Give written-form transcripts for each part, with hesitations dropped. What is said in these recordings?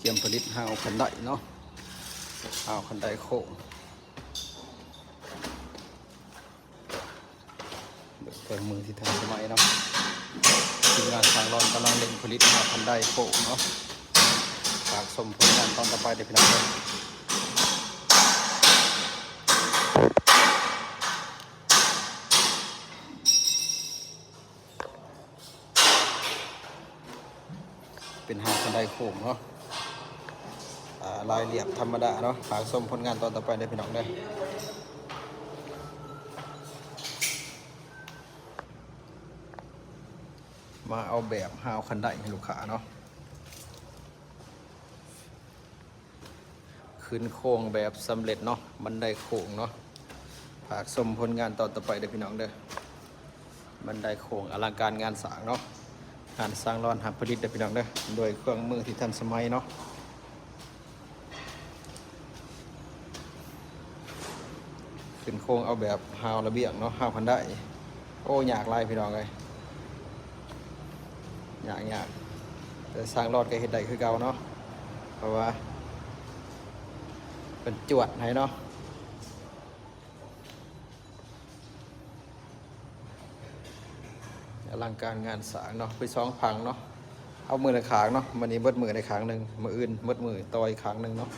ตรียมผลิตห้าวคันไดเนาะห้าวคันไดโค้งเครื่องมือที่ทันสมัยเนาะทีมงานทางรอนกำลังเร่งผลิตห้าวคันไดโค้งเนาะฝากชมผลงานตอนต่อไปเดี๋ยวพี่น้องเป็นห้าวคันไดโค้งเนาะลายเหลี่ยมธรรมดาเนาะฝากชมผลงานตอนต่อไปได้พี่น้องได้มาเอาแบบห้าวคันไดให้ลูกค้าเนาะขึ้นโค้งแบบสำเร็จเนาะบันไดโค้งเนาะฝากชมผลงานตอนต่อไปได้พี่น้องเด้อบันไดโค้งอลังการงานสร้างเนาะงานสร้างรอนหับผลิตได้พี่น้องเด้อโดยเครื่องมือที่ทันสมัยเนาะขึ้นโค้งเอาแบบฮาวระเบียงเนาะฮาวคันได้โอ้ยากไล่พี่น้องเลยยากแต่สร้างรอดก็เห็ดได้คือเก่าเนาะเพราะว่าเป็นจวดให้เนาะอลังการงานสร้างเนาะไป2พังเนาะเอามือในขางเนาะมันนี้เบิดมือในขางหนึ่งมืออื่นเบิดมือต่อยขางหนึ่งเนาะ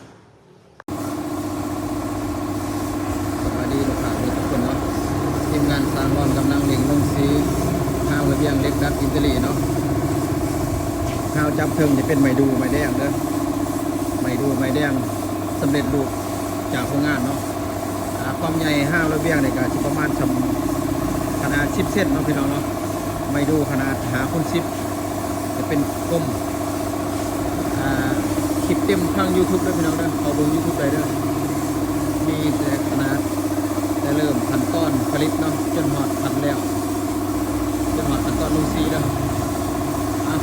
ดีลูกค้าทุกคนเนาะทีมงานสร้างรอนกำลังเล็งลงสีห้าวระเบียงเล็กดัดอิตาลีเนาะห้าวจับเทิงจะเป็นไม้ดูไม้แดงเด้อไม้ดูไม้แดงสำเร็จรูปจากโรงงานเนาะความใหญ่ห้าวระเบียงในการประมาณขนาด10 เซนเนาะพี่น้องเนาะไม้ดูขนาด5x10จะเป็นกลมคลิปเต็มทาง YouTube ด้วยพี่น้องเด้อเอาดู YouTube ได้เด้อมีแต่ขนาดได้เริ่มขั้นตอนผลิตเนาะจนหอดพันแล้วจนหอดขั้นตอนลงสีแล้ว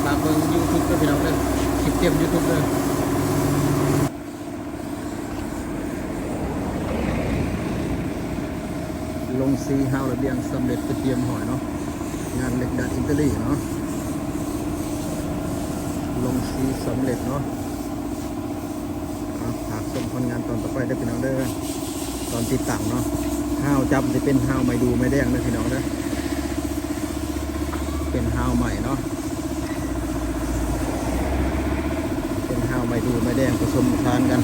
ฝากเบิ่ง YouTube ด้วยพี่น้องเลยคลิปเต็ม YouTube เลยลงสีห้าวระเบียงสำเร็จเตรียมหอยเนาะงานเหล็กดัดอิตาลีเนาะลงสีสำเร็จเนาะฝากชมผลงานตอนต่อไปได้พี่น้องเด้อตอนติดตั้งเนาะห้าวจับจะเป็นห้าวไม้ดูไม้แดงเลยพี่น้องเด้อเป็นห้าวใหม่เนาะเป็นห้าวไม้ดูไม้แดงผสมทานกัน